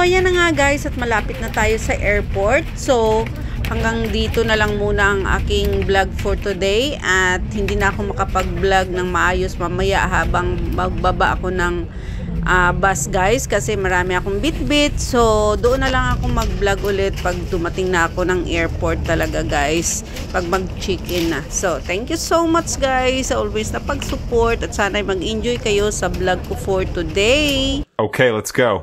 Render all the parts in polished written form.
ayan na nga guys, at malapit na tayo sa airport. So, hanggang dito na lang muna ang aking vlog for today. At hindi na ako makapag-vlog ng maayos mamaya habang magbaba ako ng bus guys. Kasi marami akong bit-bit. So, doon na lang ako mag-vlog ulit pag dumating na ako ng airport talaga guys. Pag mag-check-in na. So, thank you so much guys. Always na pag-support. At sana mag-enjoy kayo sa vlog ko for today. Okay, let's go.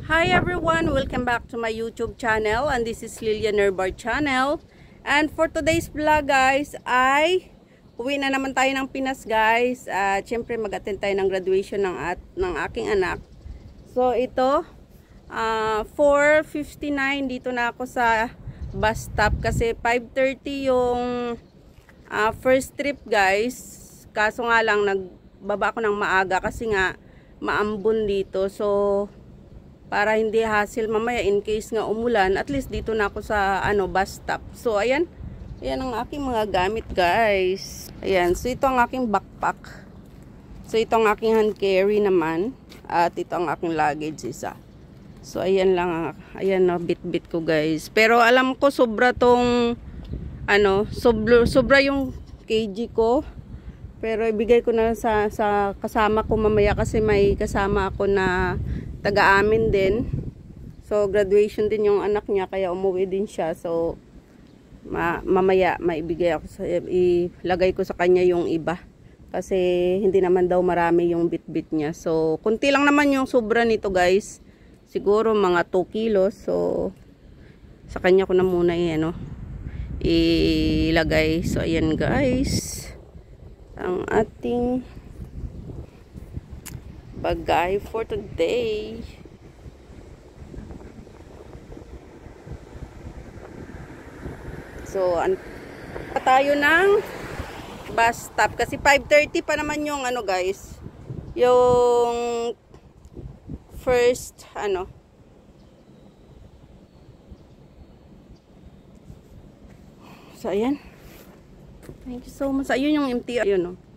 Hi everyone, welcome back to my YouTube channel, and this is Lilia Nerbar channel. And for today's vlog guys, ay uwi na naman tayo ng Pinas guys. At syempre mag-attend tayo ng graduation ng aking anak. So ito 4:59 dito na ako sa bus stop kasi 5:30 yung first trip guys. Kaso nga lang nagbaba ako ng maaga kasi nga maambon dito. So para hindi hassle mamaya in case nga umulan, at least dito na ako sa bus stop. So ayan ang aking mga gamit guys. Ayan, so ito ang aking backpack. So ito ang aking hand carry naman. At ito ang aking luggage isa. So ayan lang, ayan na bit-bit ko guys. Pero alam ko sobra tong sobra yung kg ko. Pero ibigay ko na sa kasama ko mamaya kasi may kasama ako na taga-amin din. So graduation din yung anak niya kaya umuwi din siya. So mamaya maibigay ako ilagay ko sa kanya yung iba. Kasi hindi naman daw marami yung bit-bit niya. So kunti lang naman yung sobra nito guys. Siguro mga 2 kilos. So sa kanya ko na muna ilagay. So ayan guys, ang ating bagay for today. So tayo ng bus stop kasi 5:30 pa naman yung guys, yung first so ayan, thank you so much. Ayun yung MTR,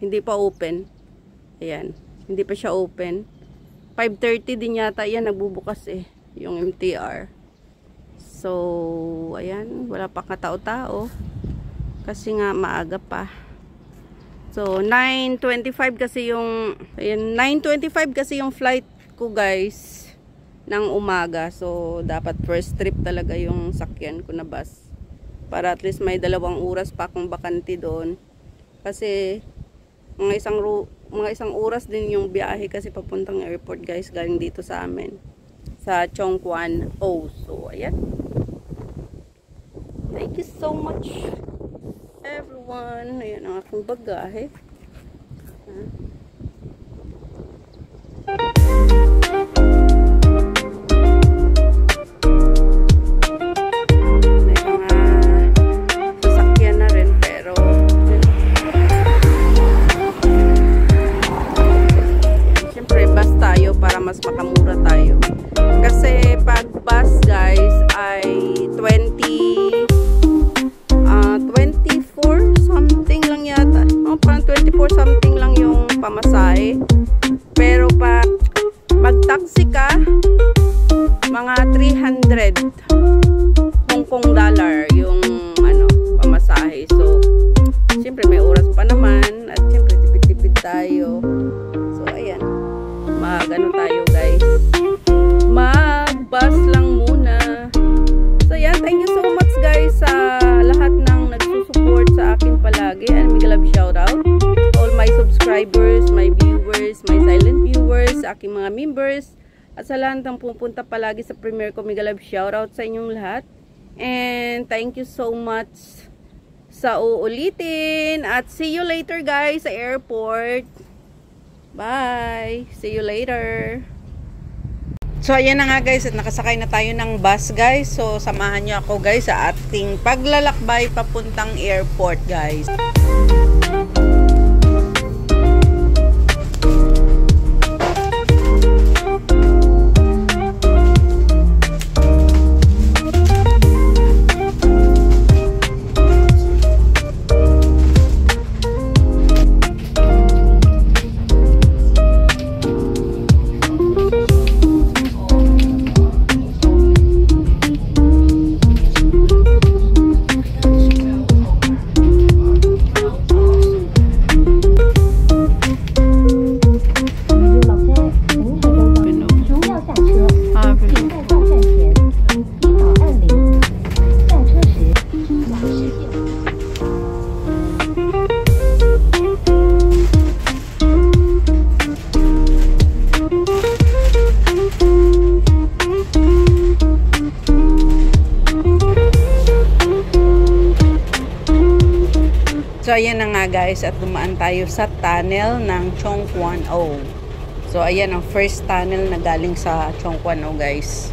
hindi pa open. Ayan, hindi pa siya open. 5:30 din yata yan nagbubukas yung MTR. So ayan, wala pa katao-tao kasi nga maaga pa. So 9:25 kasi yung 9:25 kasi yung flight ko guys ng umaga. So dapat first trip talaga yung sakyan ko na bus para at least may 2 oras pa akong bakante doon. Kasi mga isang oras din yung biyahe kasi papuntang airport guys, galing dito sa amin sa Chongquan. So ayan, thank you so much everyone. Ayan ang aking bagahe. Mas makamura tayo kasi pag bus guys ay 24 something lang yata, parang 24 something lang yung pamasahe. Pero pag mag-taxi ka mga 300 Hong Kong dollar yung pamasahe. So siyempre may oras pa naman at siyempre tipid-tipid tayo. So ayan, tayo guys, mag-bus lang muna. So yan, thank you so much guys sa lahat ng nagsusupport sa akin palagi, and mega love shoutout all my subscribers, my viewers, my silent viewers, sa aking mga members, at sa lahat ng pupunta palagi sa premiere ko. Mega love shoutout sa inyong lahat, and thank you so much sa uulitin, at see you later guys sa airport. Bye! See you later! So ayan na nga guys, at nakasakay na tayo ng bus guys. So samahan niyo ako guys sa ating paglalakbay papuntang airport guys. na nga guys at dumaan tayo sa tunnel ng Chongquan-o. So ayan ang first tunnel na galing sa Chongquan-o guys.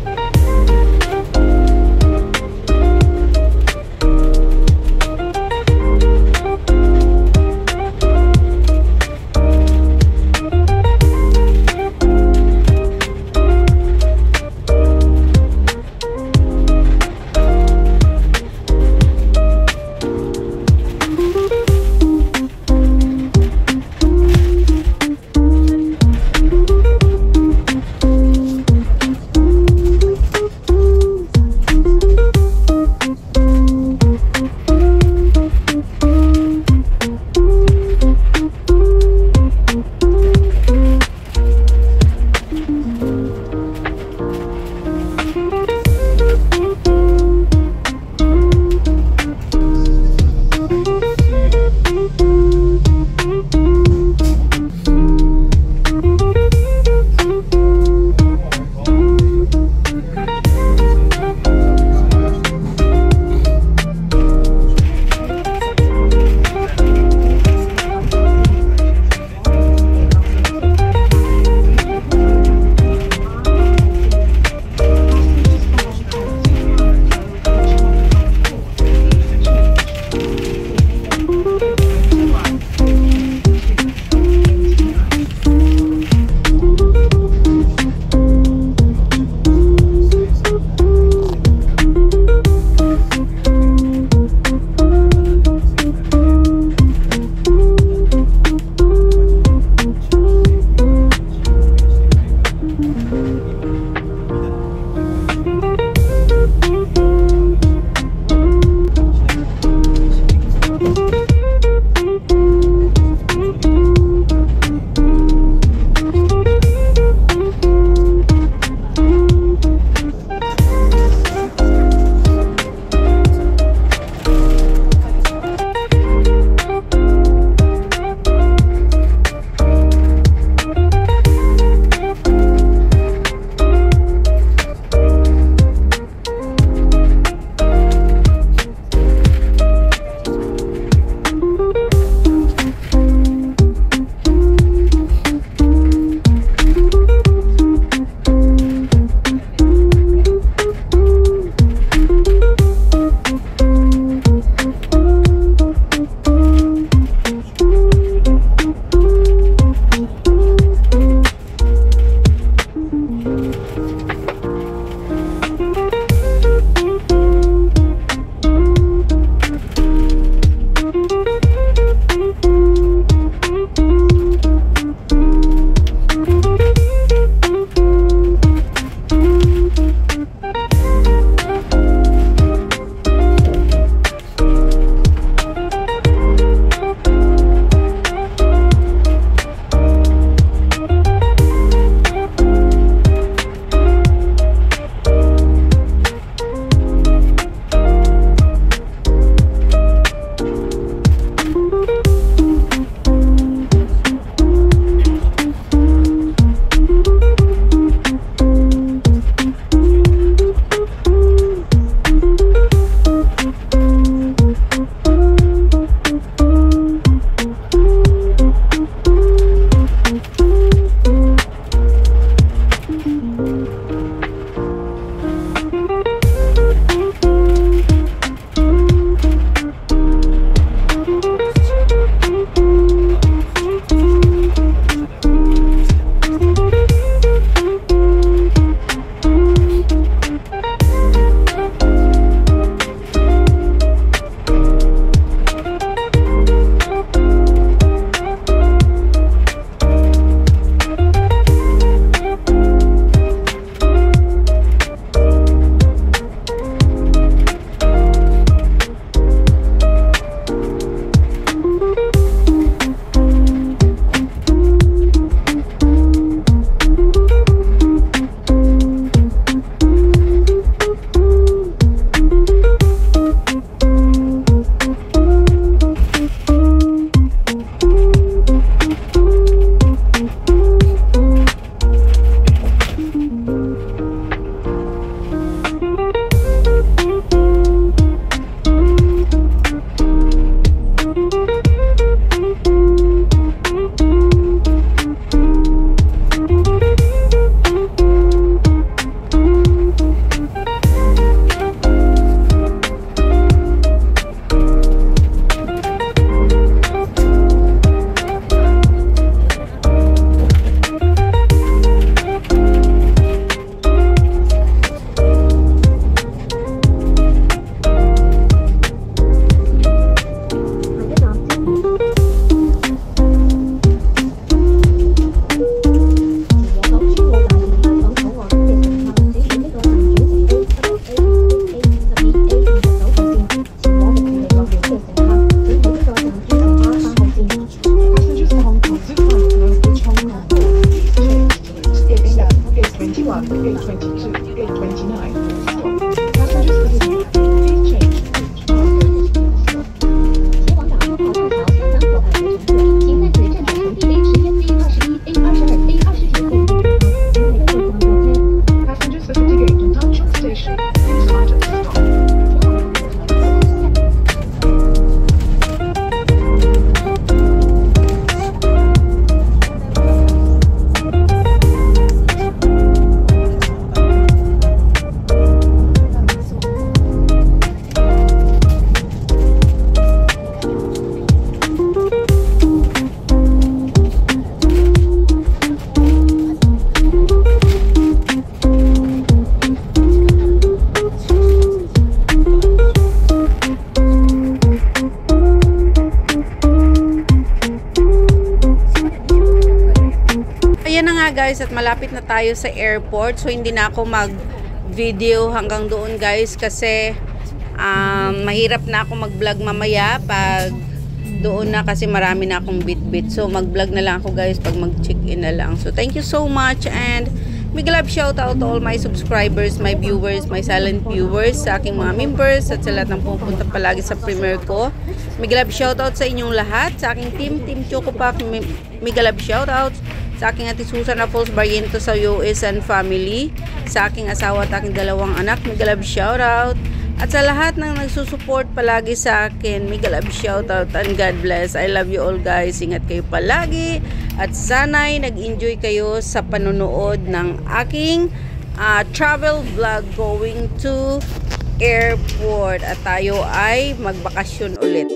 Gate 22, Gate 29. Stop. Passengers visiting. Please change.前往岛入口入口参考2个乘客，请在此站台乘地 A11、A21、A22、A29位。Passengers visiting Gate Junction Station. Please contact the stop. Ayan na nga guys, at malapit na tayo sa airport. So hindi na ako mag-video hanggang doon guys kasi mahirap na ako mag-vlog mamaya pag doon na kasi marami na akong bit-bit. So mag-vlog na lang ako guys pag mag-check-in na lang. So thank you so much and big love shout out to all my subscribers, my viewers, my silent viewers, sa aking mga members at sa lahat ng pupunta palagi sa premiere ko. Big love shout out sa inyong lahat, sa aking Team Choco Pack. Big love shout out sa aking ate Susan Apollos Barriento sa US and family, sa aking asawa at aking dalawang anak. Mega love shoutout. At sa lahat ng nagsusupport palagi sa akin, mega love shoutout and God bless. I love you all guys. Ingat kayo palagi at sana'y nag-enjoy kayo sa panonood ng aking travel vlog going to airport at tayo ay magbakasyon ulit.